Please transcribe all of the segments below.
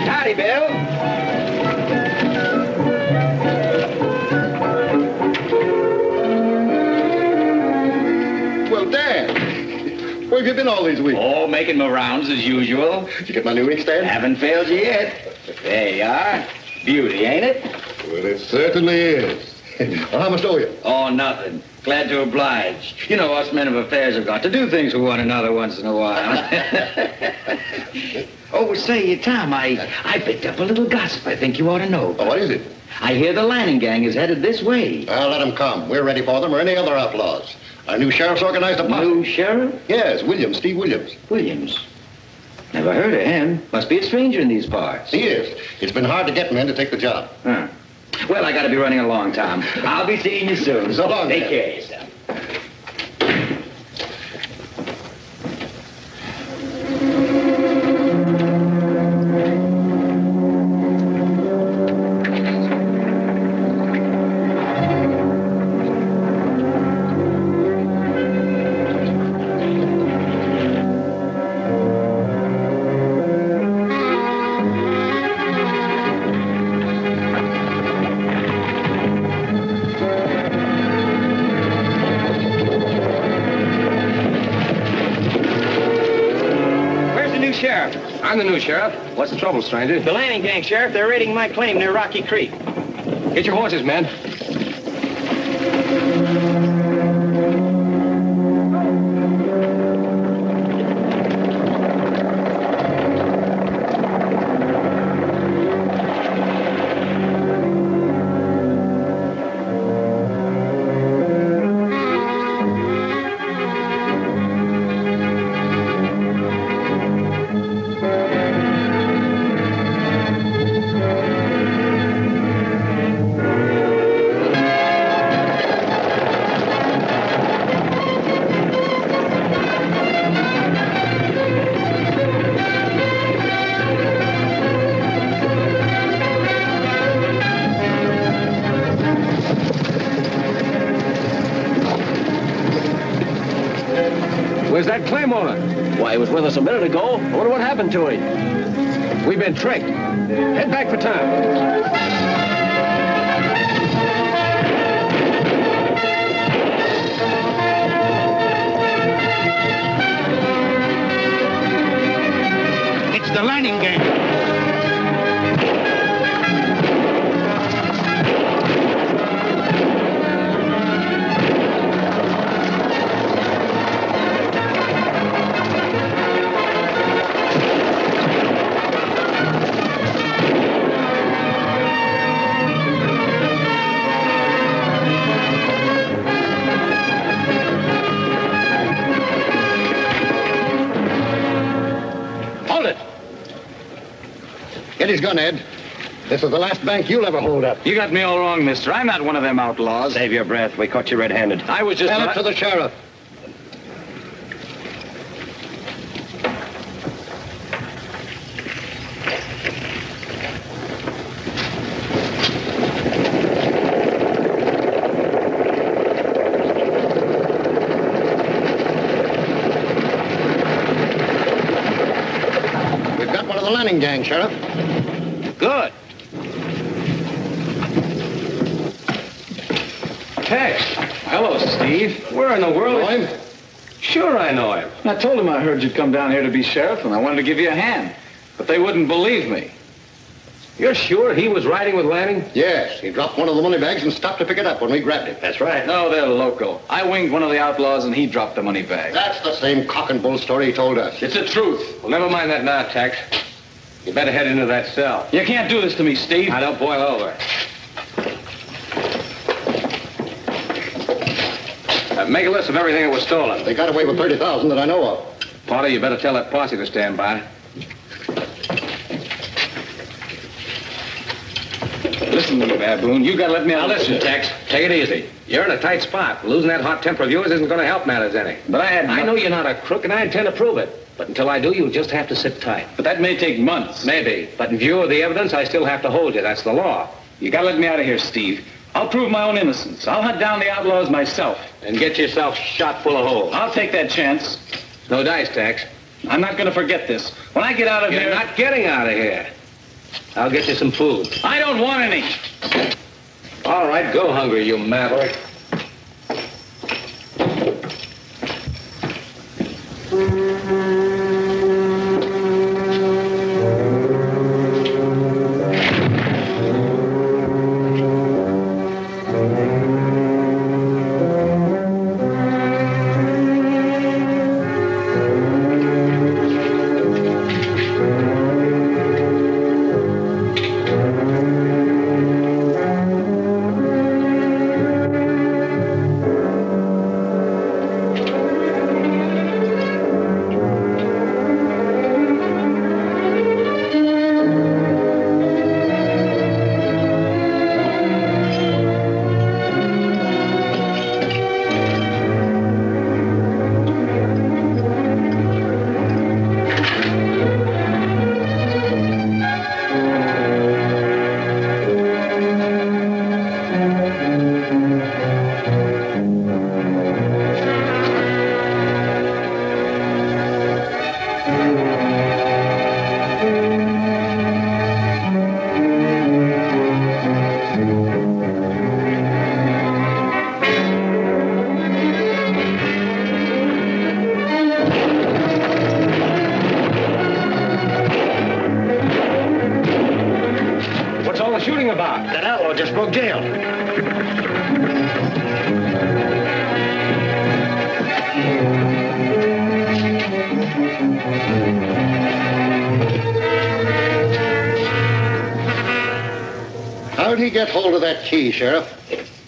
Howdy, Bill. Well, Dan, where have you been all these weeks? Oh, making my rounds as usual. Did you get my new inkstand? Haven't failed you yet. There you are. Beauty, ain't it? Well, it certainly is. Well, how much owe you? Oh, nothing. Glad to oblige. You know, us men of affairs have got to do things for one another once in a while. Oh, say, Tom, I picked up a little gossip I think you ought to know. Oh, what is it? I hear the Lanning gang is headed this way. Well, let them come. We're ready for them or any other outlaws. Our new sheriff's organized a posse. New sheriff? Yes, Williams, Steve Williams. Williams. Never heard of him. Must be a stranger in these parts. He is. It's been hard to get men to take the job. Huh. Well, I gotta be running along, Tom. I'll be seeing you soon. So long, Take then. care of yourself. I'm the new sheriff. What's the trouble, stranger? The Lanning gang, Sheriff. They're raiding my claim near Rocky Creek. Get your horses, men. Where's that claim owner? Why, he was with us a minute ago. I wonder what happened to him. We've been tricked. Head back for town. It's the Lanning gang. Get his gun, Ed. This is the last bank you'll ever hold up. You got me all wrong, mister. I'm not one of them outlaws. Save your breath. We caught you red-handed. I was just... Tell it to the sheriff. We've got one of the Lanning gang, Sheriff. Good. Hey. Hello, Steve. Where in the world... Know him? Sure I know him. I told him I heard you'd come down here to be sheriff, and I wanted to give you a hand. But they wouldn't believe me. You're sure he was riding with Lanning? Yes, he dropped one of the money bags and stopped to pick it up when we grabbed him. That's right. No, they're local. I winged one of the outlaws, and he dropped the money bag. That's the same cock and bull story he told us. It's the truth. Well, never mind that now, Tex. You better head into that cell. You can't do this to me, Steve. Now, don't boil over. Make a list of everything that was stolen. They got away with 30,000 that I know of. Potter, you better tell that posse to stand by. Listen to me, baboon. You gotta let me out. Now, listen, Tex. Take it easy. You're in a tight spot. Losing that hot temper of yours isn't going to help matters any. But I know you're not a crook, and I intend to prove it. But until I do, you'll just have to sit tight. But that may take months. Maybe. But in view of the evidence, I still have to hold you. That's the law. You gotta let me out of here, Steve. I'll prove my own innocence. I'll hunt down the outlaws myself. And get yourself shot full of holes. I'll take that chance. No dice, Tex. I'm not going to forget this. When I get out of You're here... not getting out of here. I'll get you some food. I don't want any. All right, go hungry, you maverick. Shooting about? That outlaw just broke jail. How'd he get hold of that key, Sheriff?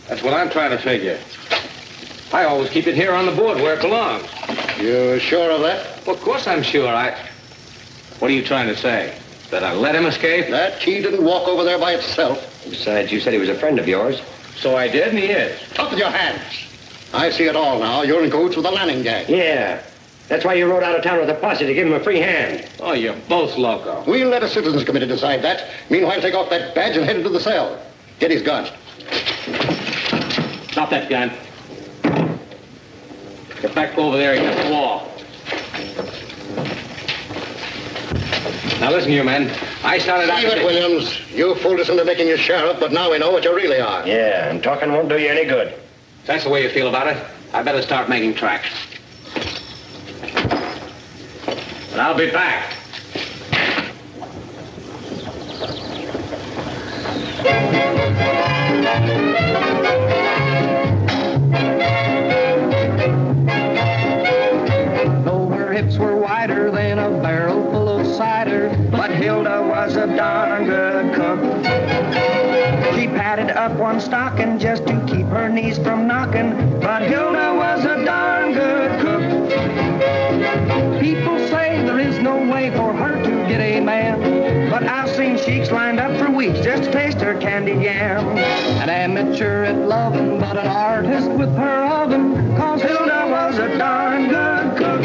That's what I'm trying to figure. I always keep it here on the board where it belongs. You sure of that? Well, of course I'm sure. What are you trying to say? That I let him escape? That key didn't walk over there by itself. Besides, you said he was a friend of yours. So I did, and he is. Up with your hands. I see it all now. You're in cahoots with the Lanning gang. Yeah. That's why you rode out of town with a posse to give him a free hand. Oh, you're both loco. We'll let a citizens committee decide that. Meanwhile, take off that badge and head into the cell. Get his gun. Drop that gun. Get back over there against the wall. Now listen, you men. I started out... Leave it, Williams. You fooled us into making you sheriff, but now we know what you really are. Yeah, and talking won't do you any good. If that's the way you feel about it, I better start making tracks. But I'll be back. Though her hips were wider than a barrel full of cider, but Hilda was a darn good cook. She padded up one stocking just to keep her knees from knocking, but Hilda was a darn good cook. People say there is no way for her to get a man, but I've seen sheiks lined up for weeks just to taste her candied yam. An amateur at loving, but an artist with her oven, 'cause Hilda was a darn good cook.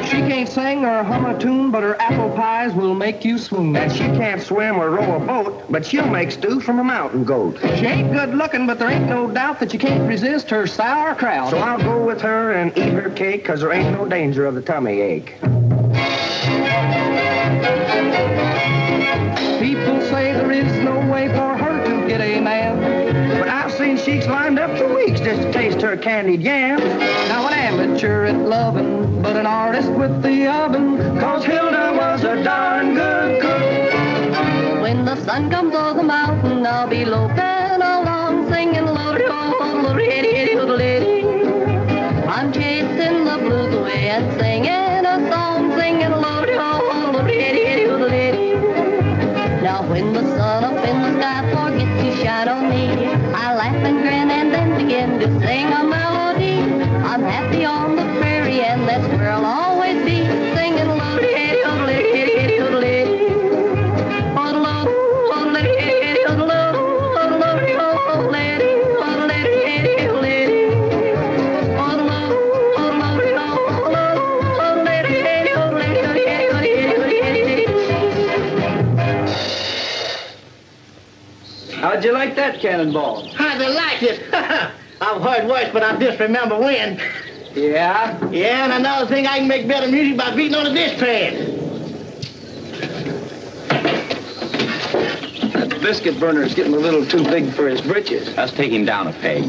She can't sing or hum a tune, but her apple pies will make you swoon. And she can't swim or row a boat, but she'll make stew from a mountain goat. She ain't good looking, but there ain't no doubt that you can't resist her sauerkraut. So I'll go with her and eat her cake, 'cause there ain't no danger of the tummy ache. People say there is no way for her to get a man, but I've seen sheiks lined up for weeks just to taste her candied yams. Now an amateur at loving, but an artist with the oven, 'cause Hilda was a darn good cook. When the sun comes over the mountain, I'll be loping along, singing lordy-o-lordy-o-lordy. I'm chasing the blues away and singing a song, singing lordy-o-lordy-o-lordy. Now when the sun up in the sky forgets to shine on me, I laugh and grin and then begin to sing a melody. I'm happy on the prairie and that's where I'll always be, singing lordy-o-lordy-o-lordy. How'd you like like that, Cannonball? How'd they like it? I've heard worse, but I just remember when. Yeah? Yeah, and another thing, I can make better music by beating on a dishpan. That biscuit burner's getting a little too big for his britches. Let's take him down a peg.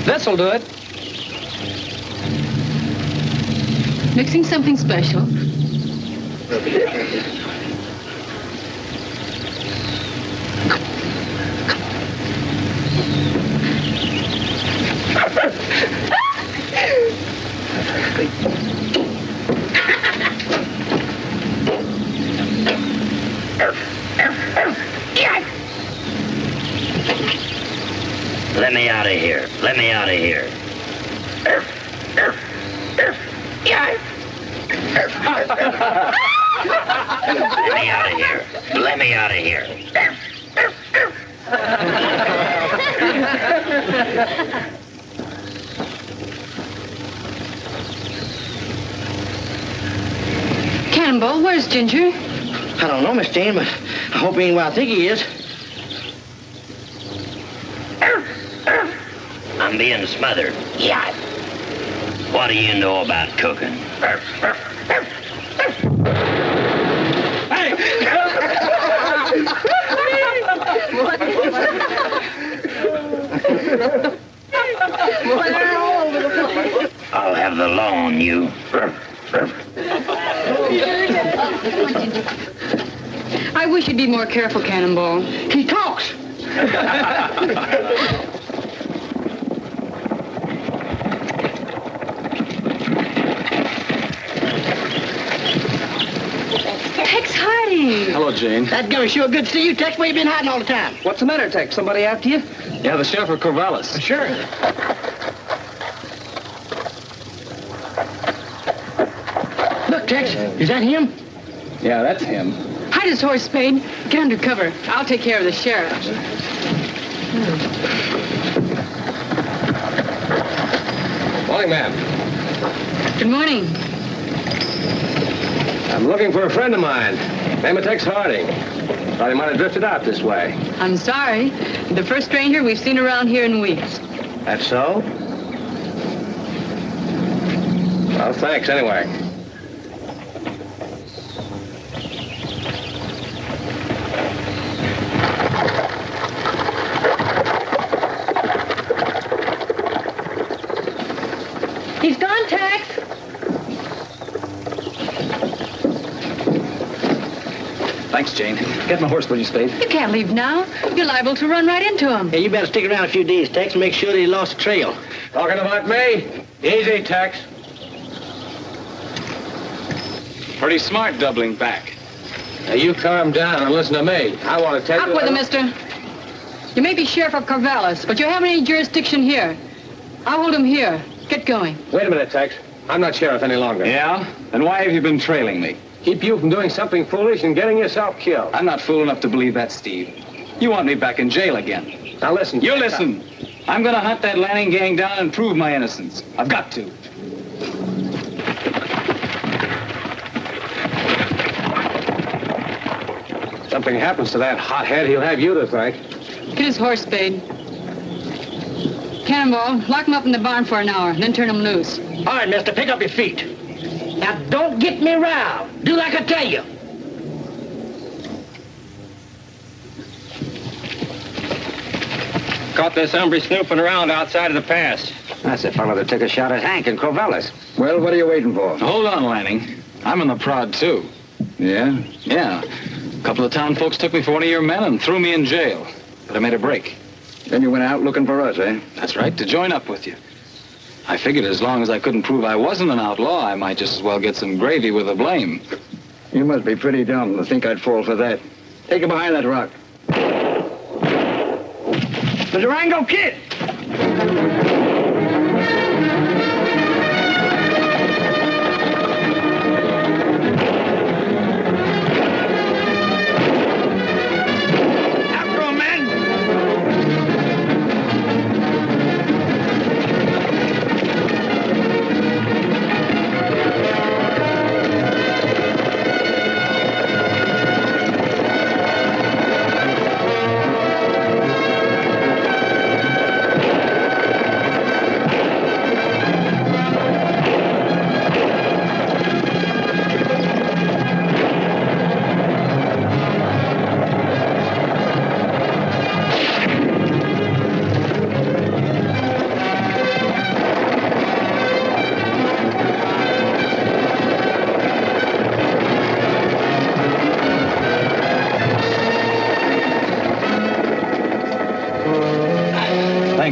This'll do it. Mixing something special. Let me out of here. Let me out of here. Let me out of here. Let me out of here. Cannonball, where's Ginger? I don't know, Miss Jane, but I hope he ain't where I think he is. I'm being smothered. Yeah. What do you know about cooking? I'll have the law on you. I wish you'd be more careful, Cannonball. He talks. Tex Hardy. Hello, Jane. That gummy sure good to see you, Tex. Where you been hiding all the time? What's the matter, Tex? Somebody after you? Yeah, the Sheriff of Corvallis. Sure. Look, Tex, is that him? Yeah, that's him. Hide his horse, Spade. Get under cover. I'll take care of the sheriff. Morning, ma'am. Good morning. I'm looking for a friend of mine. Name of Tex Harding. Thought he might have drifted out this way. I'm sorry. The first stranger we've seen around here in weeks. That's so? Well, thanks anyway. He's gone, Tex. Thanks, Jane. Get my horse, will you, Spade? You can't leave now. You're liable to run right into him. Hey, you better stick around a few days, Tex, and make sure that he lost the trail. Talking about me? Easy, Tex. Pretty smart doubling back. Now, you calm down and listen to me. I want to tell you... Up with him, mister. You may be Sheriff of Corvallis, but you haven't any jurisdiction here. I'll hold him here. Get going. Wait a minute, Tex. I'm not sheriff any longer. Yeah? Then why have you been trailing me? Keep you from doing something foolish and getting yourself killed. I'm not fool enough to believe that, Steve. You want me back in jail again. Now listen. You listen. I'm gonna hunt that Lanning gang down and prove my innocence. I've got to. Something happens to that hothead, he'll have you to thank. Get his horse, Spade. Cannonball, lock him up in the barn for an hour, then turn him loose. All right, mister, pick up your feet. Now, don't get me riled. Do like I tell you. Caught this hombre snooping around outside of the pass. That's the fellow that took a shot at Hank in Corvallis. Well, what are you waiting for? Hold on, Lanning. I'm in the prod, too. Yeah? Yeah. A couple of town folks took me for one of your men and threw me in jail. But I made a break. Then you went out looking for us, eh? That's right, to join up with you. I figured as long as I couldn't prove I wasn't an outlaw, I might just as well get some gravy with the blame. You must be pretty dumb to think I'd fall for that. Take him behind that rock. The Durango Kid!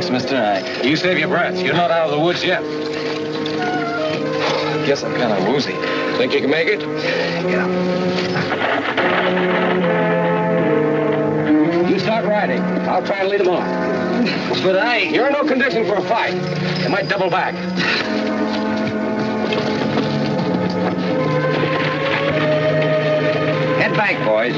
Thanks, mister. You save your breath. You're not out of the woods yet. I guess I'm kind of woozy. Think you can make it? Yeah. You start riding. I'll try and lead them on. But You're in no condition for a fight. You might double back. Head back, boys.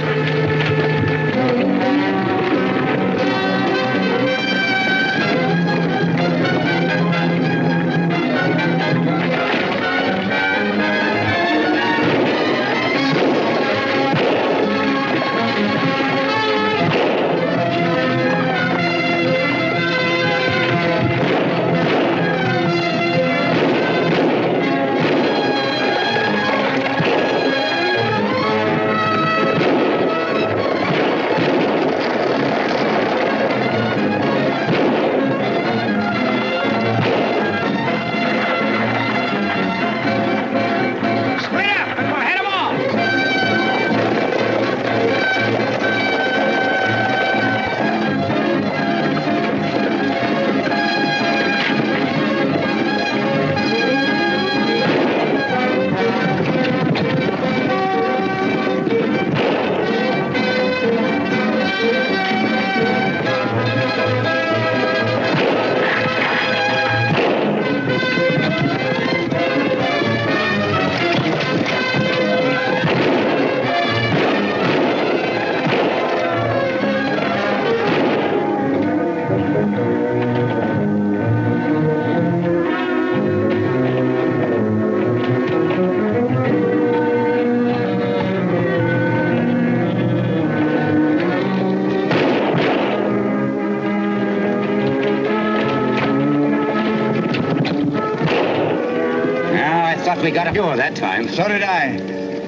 We got a duel that time. So did I.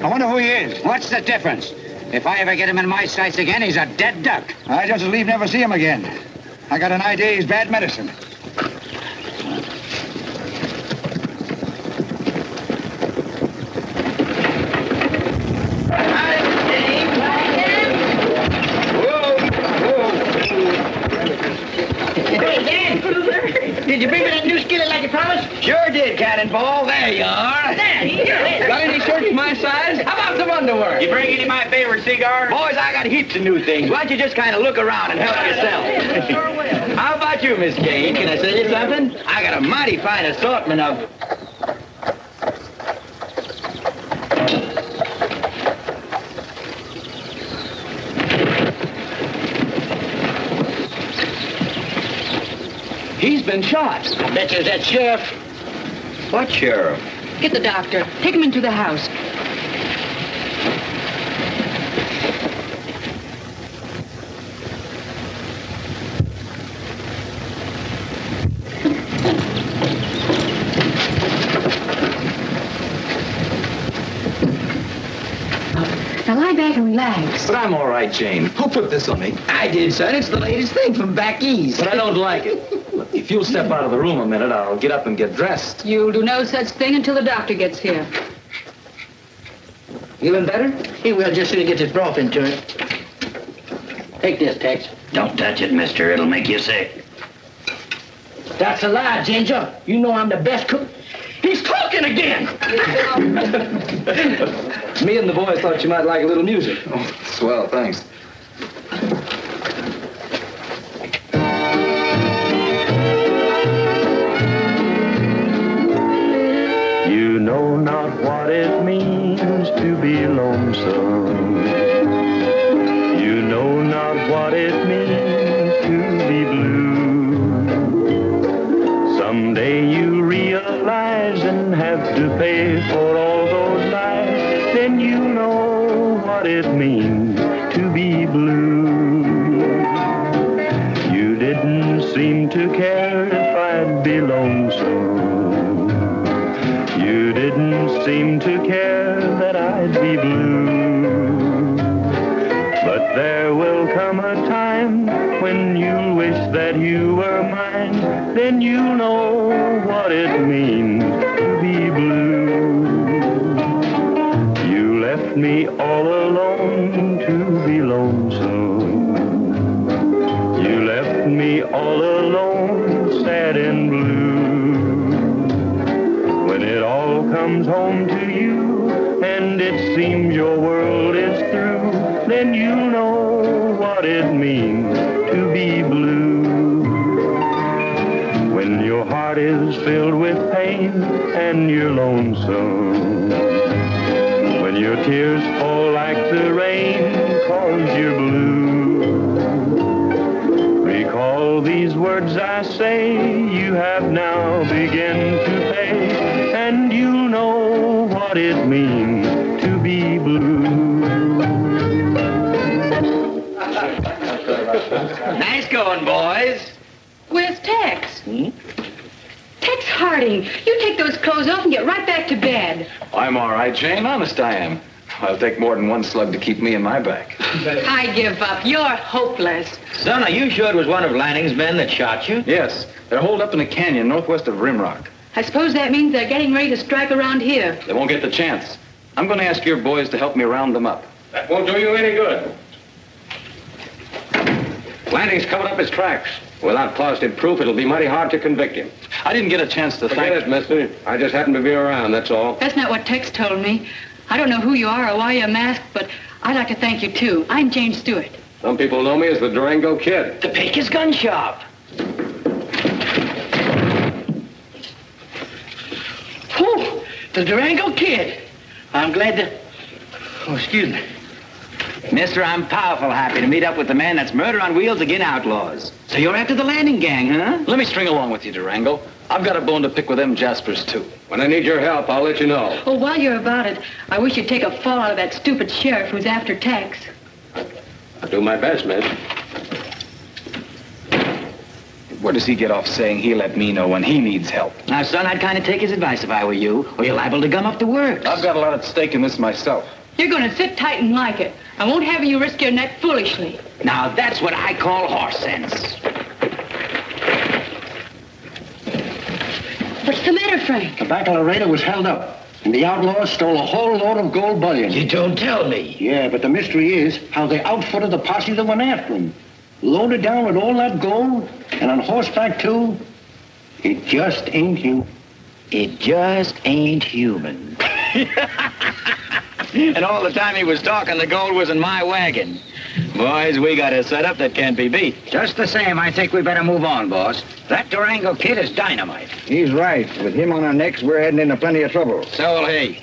I wonder who he is. What's the difference? If I ever get him in my sights again, he's a dead duck. I just as leave never see him again. I got an idea he's bad medicine. Did you bring me that new skillet like you promised? Sure did, Cannonball. There you are. Got any shirts my size? How about some underwear? You bring any of my favorite cigars? Boys, I got heaps of new things. Why don't you just kind of look around and help yourself? Sure will. How about you, Miss Kane? Can I tell you something? I got a mighty fine assortment of... He's been shot. I bet you that sheriff. What sheriff? Get the doctor. Take him into the house. Now lie back and relax. But I'm all right, Jane. Who put this on me? I did, son. It's the latest thing from back east. But I don't like it. If you'll step out of the room a minute, I'll get up and get dressed. You'll do no such thing until the doctor gets here. Feeling better? He will just soon get his broth into it. Take this, Tex. Don't touch it, mister. It'll make you sick. That's a lie, Ginger. You know I'm the best cook. He's talking again! Me and the boys thought you might like a little music. Oh, swell, thanks. You know not what it means to be lonesome. You know not what it means to be blue. Someday you realize and have to pay for all those lies. Then you know what it means to be blue. You didn't seem to care if I'd be lonesome. You didn't seem to care that I'd be blue. But there will come a time when you'll wish that you were mine. Then you'll know what it means to be blue. You left me all alone to be lonesome. You left me all alone comes home to you, and it seems your world is through, then you know what it means to be blue. When your heart is filled with pain and you're lonesome, when your tears fall like the rain 'cause you're blue, recall these words I say, you have now begun to pay, and you know what it means to be blue. Nice going, boys. Where's Tex? Tex Harding, you take those clothes off and get right back to bed. I'm all right, Jane. Honest, I am. I'll take more than one slug to keep me in my back. I give up. You're hopeless. Son, are you sure it was one of Lanning's men that shot you? Yes, they're holed up in a canyon northwest of Rimrock. I suppose that means they're getting ready to strike around here. They won't get the chance. I'm going to ask your boys to help me round them up. That won't do you any good. Lanning's covered up his tracks. Without positive proof, it'll be mighty hard to convict him. I didn't get a chance to Forget it, mister. I just happened to be around, that's all. That's not what Tex told me. I don't know who you are or why you're masked, but I'd like to thank you, too. I'm Jane Stewart. Some people know me as the Durango Kid. The Pecos Gun Shop. Whew, the Durango Kid. I'm glad to... Oh, excuse me. Mister, I'm powerful happy to meet up with the man that's murder on wheels again Outlaws. So you're after the Landing gang, huh? Let me string along with you, Durango. I've got a bone to pick with them Jaspers, too. When I need your help, I'll let you know. Oh, while you're about it, I wish you'd take a fall out of that stupid sheriff who's after Tex. I'll do my best, miss. Where does he get off saying he'll let me know when he needs help? Now, son, I'd kind of take his advice if I were you, or you're liable to gum up the works. I've got a lot at stake in this myself. You're going to sit tight and like it. I won't have you risk your neck foolishly. Now, that's what I call horse sense. What's the matter, Frank? The back of the raider was held up, and the outlaws stole a whole load of gold bullion. You don't tell me. Yeah, but the mystery is how they outfitted the posse that went after him. Loaded down with all that gold, and on horseback, too. It just ain't human. It just ain't human. And all the time he was talking, the gold was in my wagon. Boys, we got a setup that can't be beat. Just the same, I think we better move on, boss. That Durango Kid is dynamite. He's right. With him on our necks, we're heading into plenty of trouble. So will he.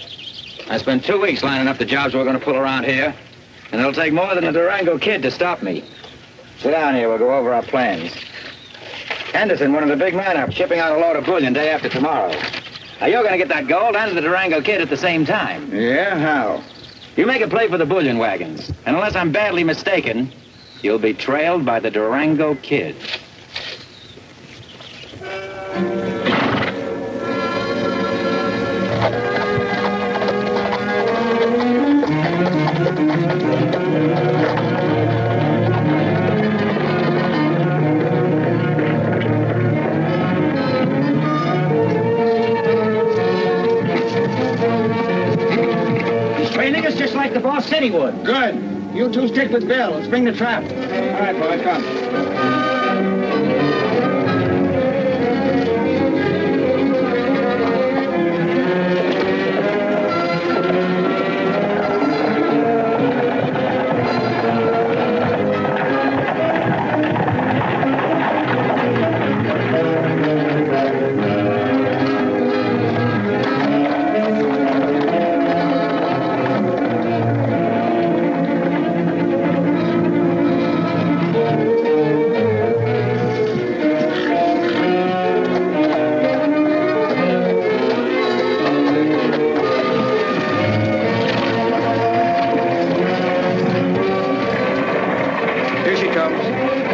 I spent 2 weeks lining up the jobs we're going to pull around here, and it'll take more than a Durango Kid to stop me. Sit down here. We'll go over our plans. Henderson, one of the big men up, shipping out a load of bullion day after tomorrow. Now, you're going to get that gold and the Durango Kid at the same time. Yeah? How? You make a play for the bullion wagons, and unless I'm badly mistaken, you'll be trailed by the Durango Kid. Training us just like the boss said he would. Good. You two stick with Bill. Let's bring the trap. All right, boys, come.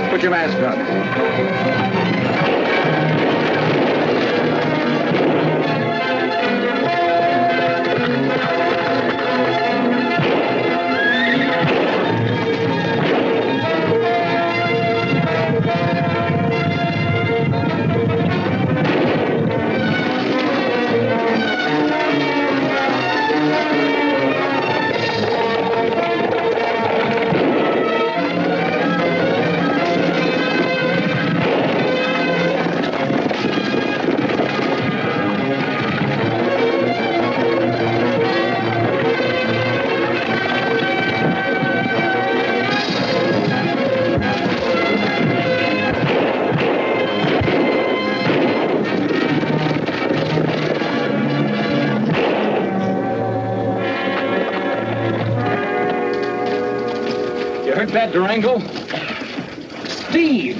Put your mask on. Kirk that Durango? Steve!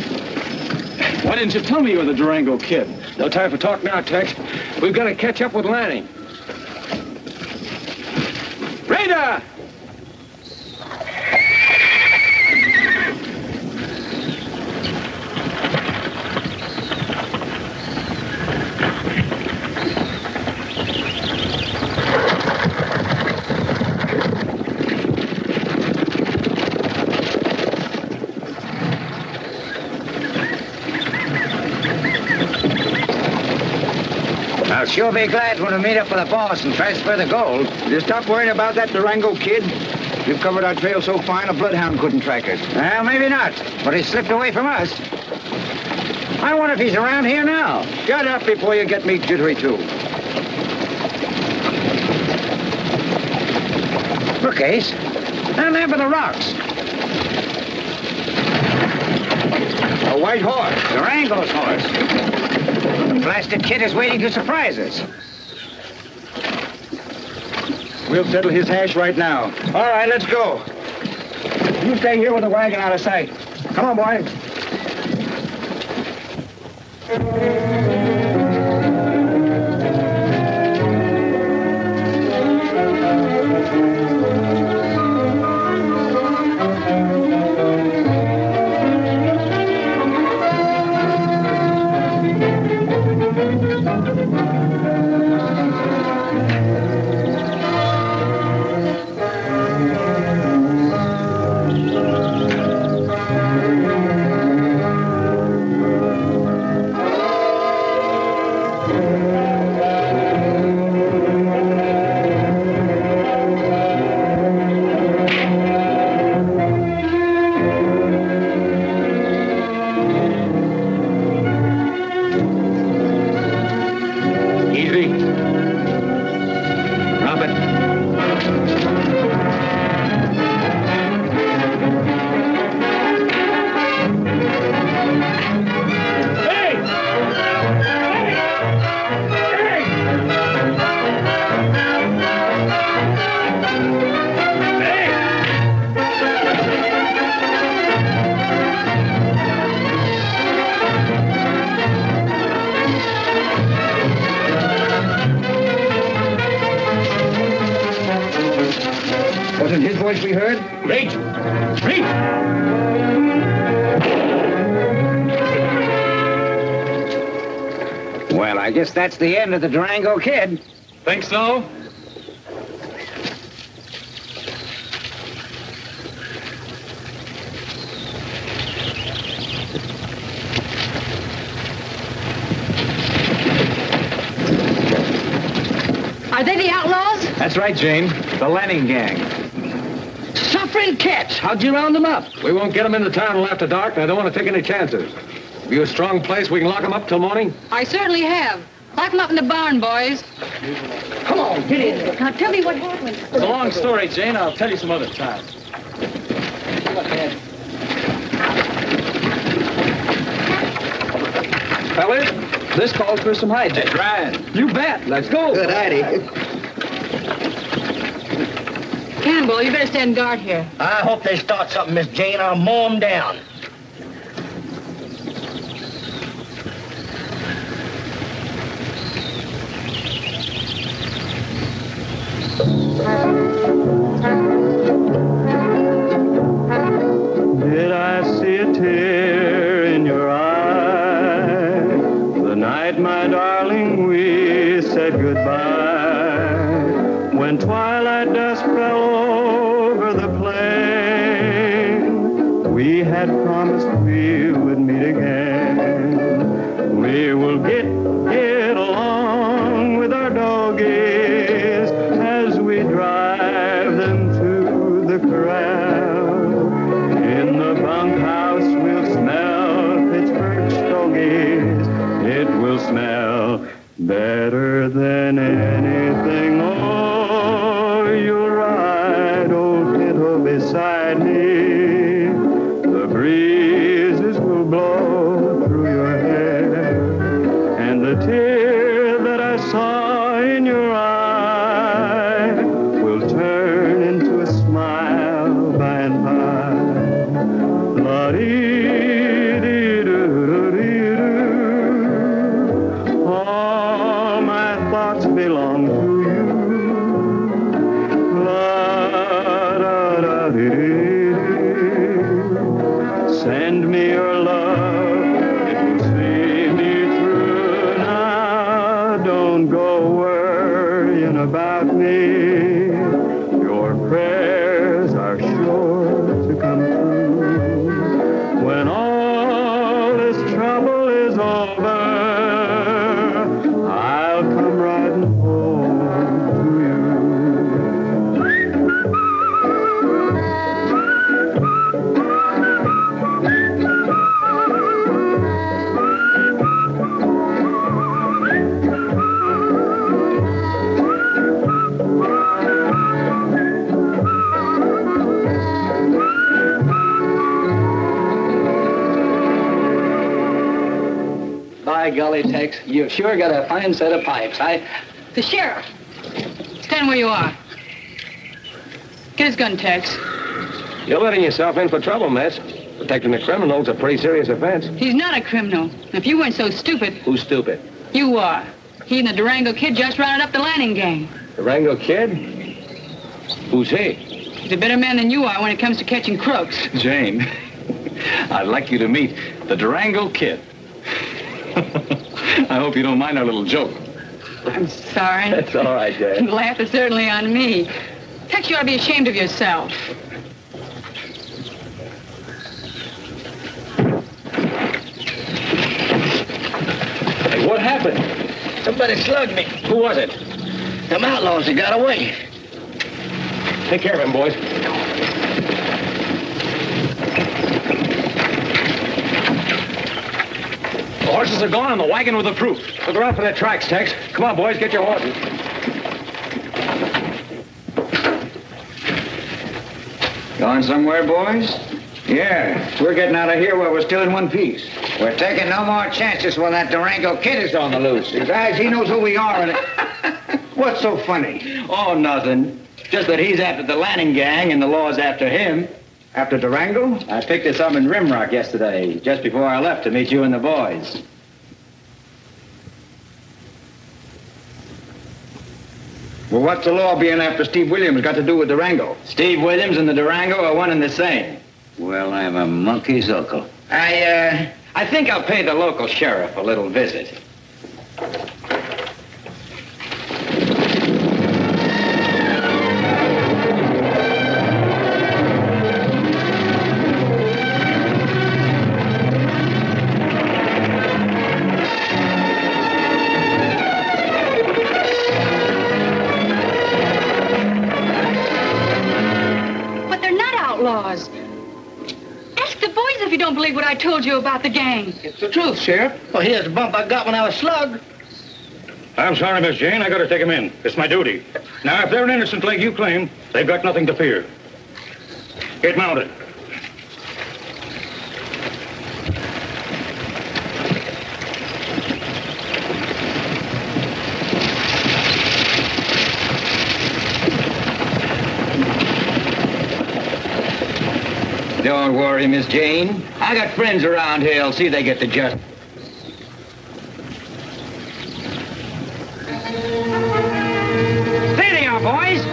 Why didn't you tell me you were the Durango kid? No time for talk now, Tex. We've got to catch up with Lanning. Radar! I'll sure be glad when we meet up with the boss and transfer the gold. You stop worrying about that Durango kid. You've covered our trail so fine a bloodhound couldn't track us. Well, maybe not, but he slipped away from us. I wonder if he's around here now. Shut up before you get me jittery, too. Look, Ace. Down there by the rocks. A white horse. Durango's horse. The blasted kid is waiting to surprise us. We'll settle his hash right now. All right, let's go. You stay here with the wagon out of sight. Come on, boy. Wasn't his voice we heard? Reach! Reach! Well, I guess that's the end of the Durango kid. Think so? Are they the Outlaws? That's right, Jane. The Lanning gang. Suffering cats. How'd you round them up? We won't get them into town until after dark, and I don't want to take any chances. Have you a strong place we can lock them up till morning? I certainly have. Lock them up in the barn, boys. Come on, get in there. Now tell me what happened. It's a long story, Jane. I'll tell you some other time. Fellas, this calls for some hijinks. That's right. You bet. Let's go. Good idea. Campbell, you better stand guard here. I hope they start something, Miss Jane. I'll mow them down. Did I see a tear in your eye the night, my darling, we said goodbye? When twilight dusk fell over the plain, we had promised we would meet again. We will get along with our doggies as we drive them to the corral. In the bunkhouse we'll smell Pittsburgh stogies. It will smell better than anything. Oh, you'll ride old Pinto beside me. The breezes will blow through your hair, and the tear that I saw in your eye will turn into a smile by and by. Send me your love, it will see me through. Now don't go worrying about me. Your prayers are sure to come true. When all this trouble is over, I'll come riding home to you. By golly, Tex, you've sure got a fine set of pipes. The sheriff. Stand where you are. Get his gun, Tex. You're letting yourself in for trouble, miss. Protecting a criminal's a pretty serious offense. He's not a criminal. If you weren't so stupid, Who's stupid? you are. He and the Durango kid just rounded up the Lanning gang. Durango kid? Who's he? He's a better man than you are when it comes to catching crooks. Jane, I'd like you to meet the Durango kid. I hope you don't mind our little joke. I'm sorry. That's all right, The Dad. laugh is certainly on me. Tex, you ought to be ashamed of yourself. Hey, what happened? Somebody slugged me. Who was it? Them outlaws, they got away. Take care of him, boys. The horses are gone and the wagon with the proof. Look around for their tracks, Tex. Come on, boys, get your horses. Going somewhere, boys? Yeah, we're getting out of here while we're still in one piece. We're taking no more chances when that Durango kid is on the loose. Besides, he knows who we are, and what's so funny? Oh, nothing. Just that he's after the Lanning gang and the law's after him. After Durango? I picked this up in Rimrock yesterday, just before I left to meet you and the boys. Well, what's the law being after Steve Williams got to do with Durango? Steve Williams and the Durango are one and the same. Well, I'm a monkey's uncle. I think I'll pay the local sheriff a little visit. But they're not outlaws. Ask the boys if you don't believe what I told you about the gang. It's the truth, Sheriff. Well, here's the bump I got when I was slugged. I'm sorry, Miss Jane. I got to take him in. It's my duty. Now, if they're innocent like you claim, they've got nothing to fear. Get mounted. Don't worry, Miss Jane. I got friends around here. I'll see they get the justice. There they are, boys.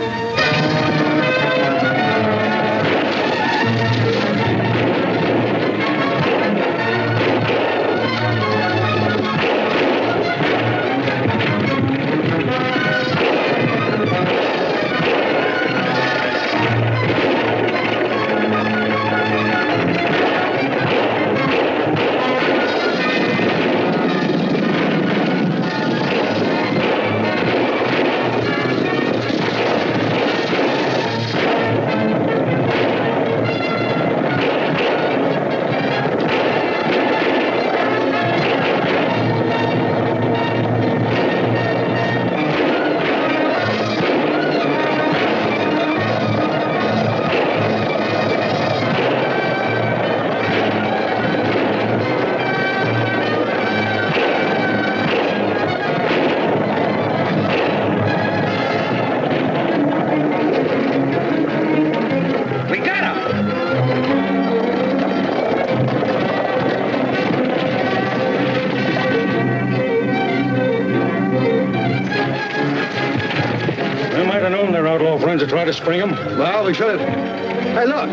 We might have known their outlaw friends would try to spring them. Well, we should have. Hey, look.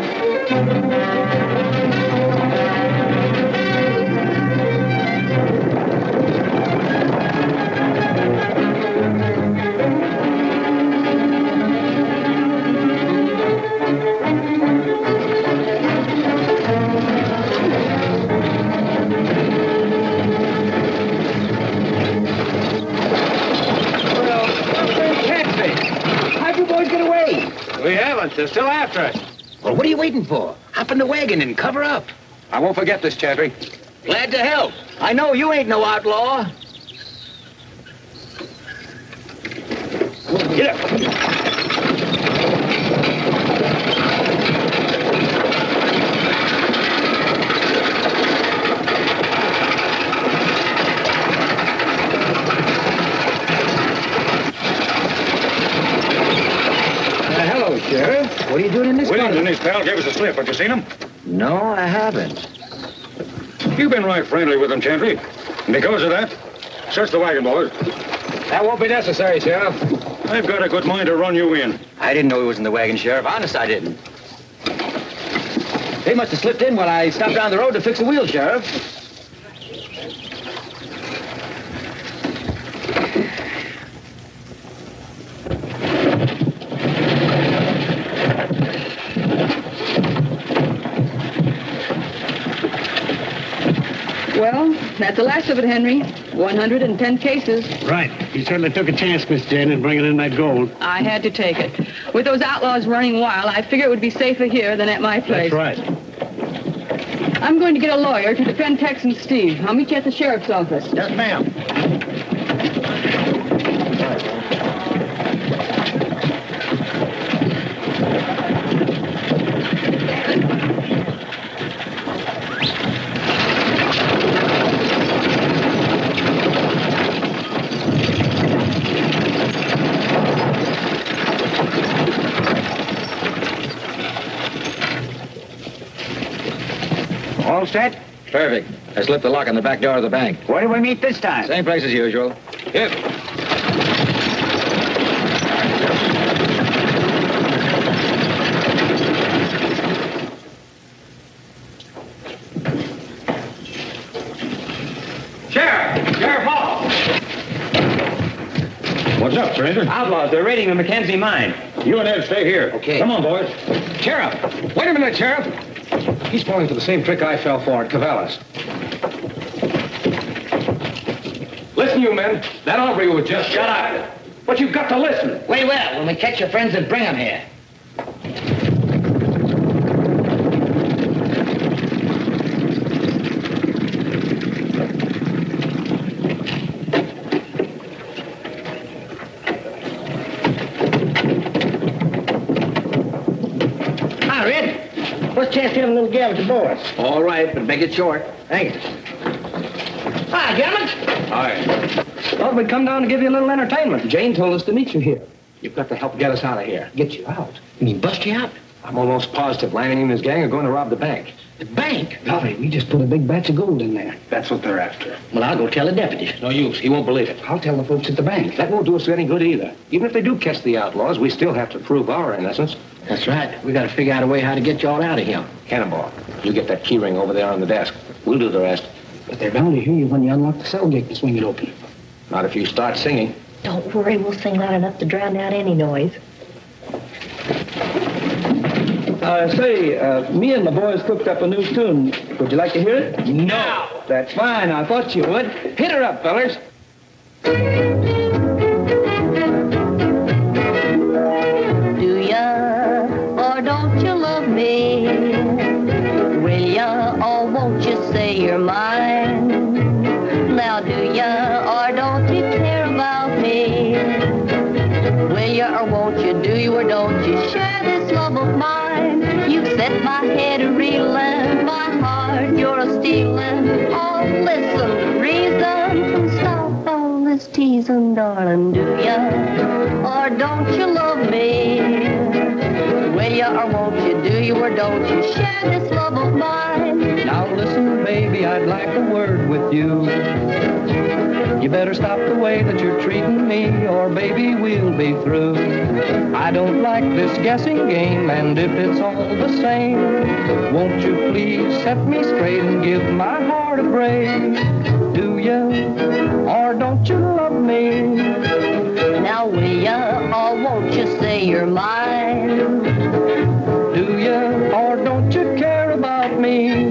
We haven't. They're still after us. Well, what are you waiting for? Hop in the wagon and cover up. I won't forget this, Chantry. Glad to help. I know you ain't no outlaw. Get up. Hello, Sheriff. What are you doing in this Williams car? and his pal gave us a slip. Have you seen him? No, I haven't. You've been right friendly with him, Chantry. And because of that, search the wagon, boys. That won't be necessary, Sheriff. I've got a good mind to run you in. I didn't know he was in the wagon, Sheriff. Honest, I didn't. They must have slipped in when I stopped down the road to fix the wheel, Sheriff. Well, that's the last of it, Henry. 110 cases. Right. You certainly took a chance, Miss Jane, in bringing in that gold. I had to take it. With those outlaws running wild, I figure it would be safer here than at my place. That's right. I'm going to get a lawyer to defend Tex and Steve. I'll meet you at the sheriff's office. Yes, ma'am. All set? Perfect. I slipped the lock on the back door of the bank. Where do we meet this time? Same place as usual. Yep. Sheriff! Sheriff Hall! What's up, stranger? Outlaws, they're raiding the Mackenzie mine. You and Ed stay here. Okay. Come on, boys. Sheriff! Wait a minute, Sheriff! He's falling for the same trick I fell for at Cavallis. Listen, you men. That hombre was just shut up. But you've got to listen. We will, when we catch your friends and bring them here. Hi, Red. What's the chance to have a little gab with the boys? All right, but make it short. Thank you. Hi, gentlemen. Hi. Thought we'd come down to give you a little entertainment. Jane told us to meet you here. You've got to help get us out of here. Get you out. You mean bust you out? I'm almost positive Lanning and his gang are going to rob the bank. The bank? Golly, we just put a big batch of gold in there. That's what they're after. Well, I'll go tell the deputy. No use. He won't believe it. I'll tell the folks at the bank. That won't do us any good either. Even if they do catch the outlaws, we still have to prove our innocence. That's right. We got to figure out a way how to get you all out of here. Cannonball, you get that key ring over there on the desk. We'll do the rest. But they're bound to hear you when you unlock the cell gate and swing it open. Not if you start singing. Don't worry, we'll sing loud enough to drown out any noise. Me and my boys cooked up a new tune. Would you like to hear it? No. That's fine. I thought you would. Hit her up, fellers. Do ya or don't you love me? Will ya or won't you say you're mine? Now do ya or don't you care about me? Will ya or won't you, do you or don't you share this love of mine? You've set my head a-reeling, my heart you're a-stealing. Oh, listen, reason, stop all this teasing, darling. Do ya or don't you love me? Will ya or won't you, do you or don't you share this love of mine? Now listen, baby, I'd like a word with you. You better stop the way that you're treating me, or baby, we'll be through. I don't like this guessing game, and if it's all the same, won't you please set me straight and give my heart a break? Do you, or don't you love me? Now will ya, or won't you say you're mine? Do you, or don't you care about me?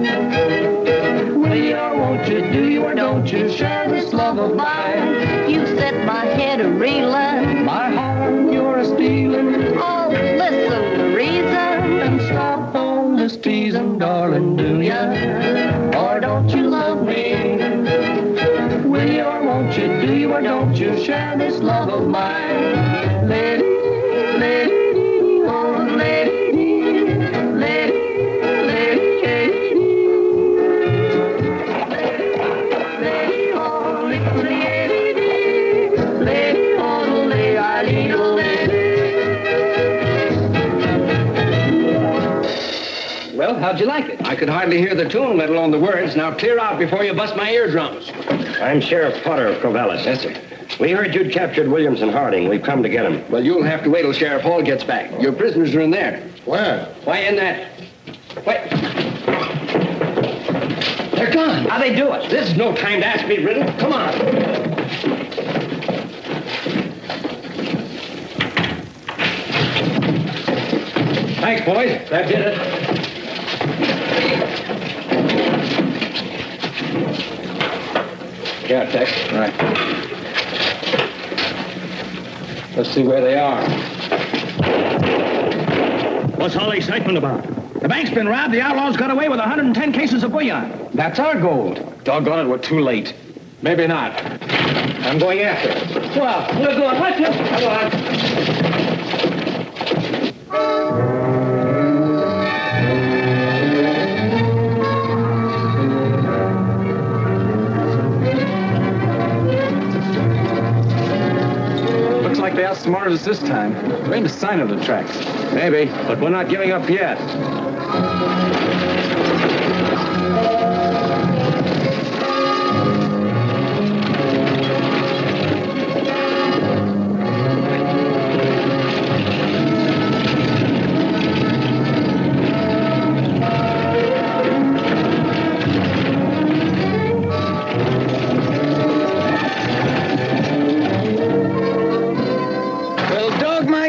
Will you, or won't you, do you, or don't you share this love of mine? You set my head a-reeling, my heart you're a-stealing. Oh, listen, the reason, And stop all this teasing, darling, do ya, or don't you love me? Will you, or won't you, do you, or don't you share this love of mine? Lady, lady, oh, lady, lady, lady, lady, oh, lady, lady, oh, lady, Well, how'd you like it? I could hardly hear the tune, let alone the words. Now clear out before you bust my eardrums. I'm Sheriff Potter of Corvallis. Yes, sir. We heard you'd captured Williams and Harding. We've come to get them. Well, you'll have to wait till Sheriff Hall gets back. Your prisoners are in there. Where? Why, in that... Wait. They're gone. How'd they do it? This is no time to ask me riddle. Come on. Thanks, boys. That did it. Yeah, Tex. Right. Let's see where they are. What's all the excitement about? The bank's been robbed. The Outlaws got away with 110 cases of bullion. That's our gold. Doggone it, we're too late. Maybe not. I'm going after it. Well, we're going. Let's just... Come on. Looks like they outsmarted us this time. There ain't a sign of the tracks. Maybe, but we're not giving up yet.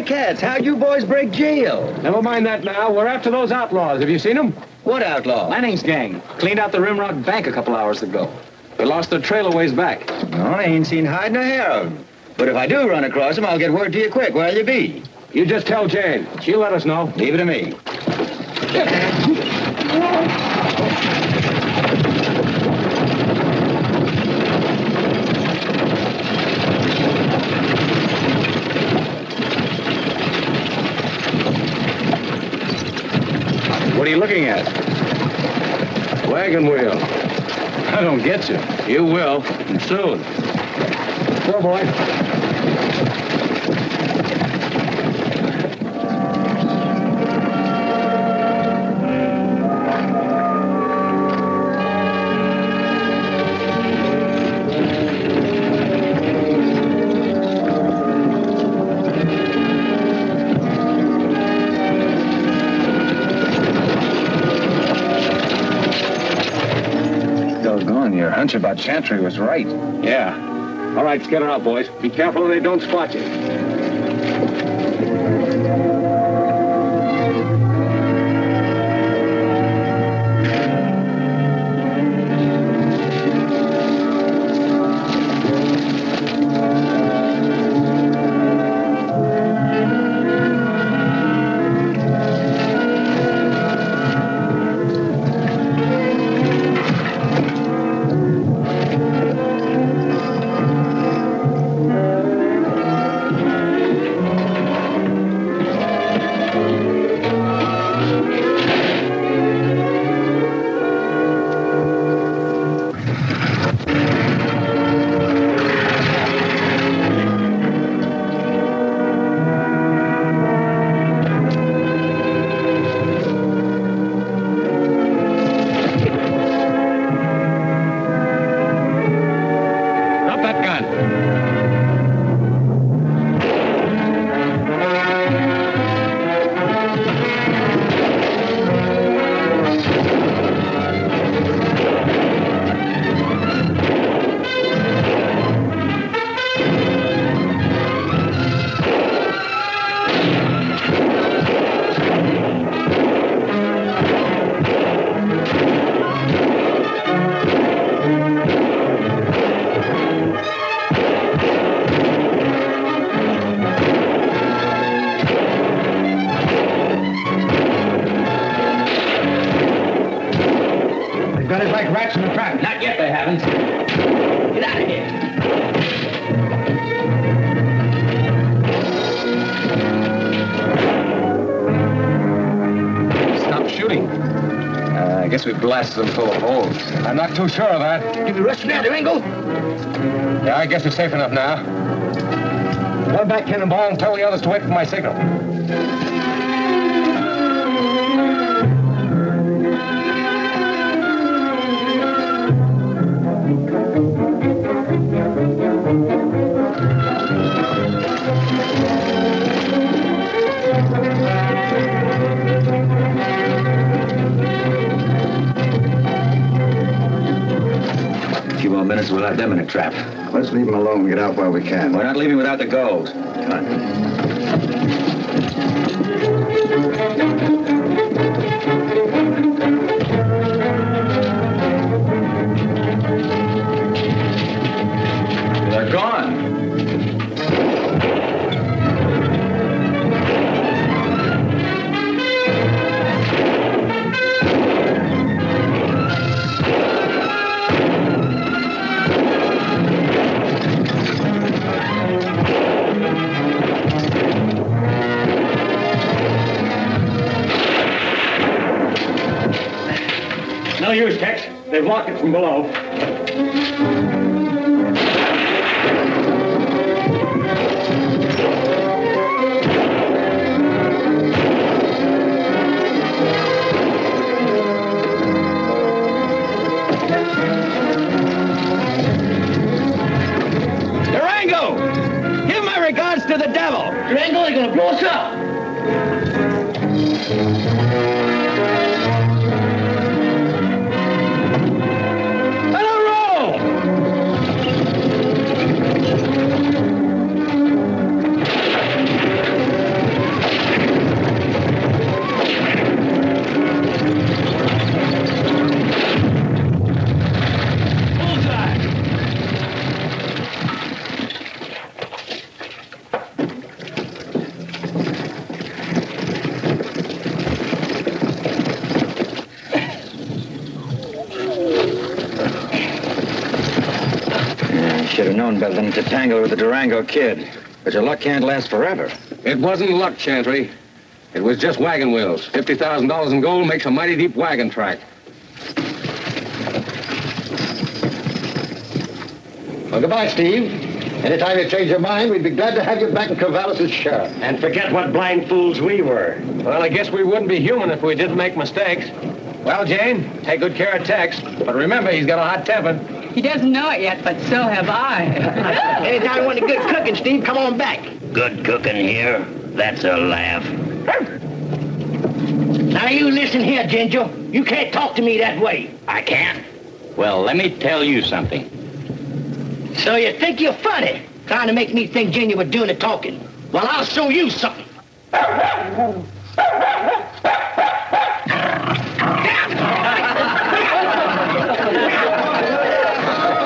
Cats, how'd you boys break jail? Never mind that now. We're after those outlaws. Have you seen them? What outlaw? Lanning's gang cleaned out the Rimrock Bank a couple hours ago. They lost their trail a ways back. No, I ain't seen hide nor hair of them. But if I do run across them, I'll get word to you quick. Where'll you be? You just tell Jane. She'll let us know. Leave it to me. What are you looking at? Wagon wheel. I don't get you. You will, and soon. Go, boy. Your hunch about Chantry was right. Yeah. All right, get her out, boys. Be careful they don't spot you. got us like rats in a trap. Not yet, they haven't. Get out of here. Stop shooting. I guess we blasted them full of holes. I'm not too sure of that. You be rushing now, Durango? Yeah, I guess it's safe enough now. Run back, Cannonball, and tell the others to wait for my signal. A few more minutes, we'll have them in a trap. Let's leave them alone and get out while we can. We're not leaving without the gold. Come on. They're gone. No use, Tex. They've locked it from below. Durango! Give my regards to the devil! Durango, they're gonna blow us up. Should have known better than to tangle with the Durango kid. But your luck can't last forever. It wasn't luck, Chantry. It was just wagon wheels. $50,000 in gold makes a mighty deep wagon track. Well, goodbye, Steve. Anytime you change your mind, we'd be glad to have you back in Corvallis as sheriff. And forget what blind fools we were. Well, I guess we wouldn't be human if we didn't make mistakes. Well, Jane, take good care of Tex. But remember, he's got a hot temper. He doesn't know it yet, but so have I. Anytime you want a good cooking, Steve, come on back. Good cooking here. That's a laugh. Now you listen here, Ginger. You can't talk to me that way. I can't? Well, let me tell you something. So you think you're funny, trying to make me think Ginger was doing the talking. Well, I'll show you something.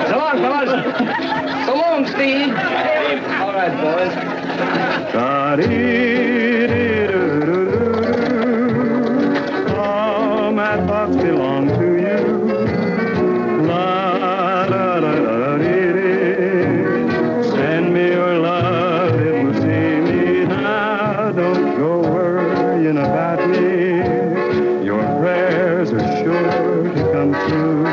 So long, fellas. So long, Steve. All right, boys. All my thoughts belong to you. La da da da dee. Send me your love, it will see me now. Don't go worrying about me. Your prayers are sure to come true.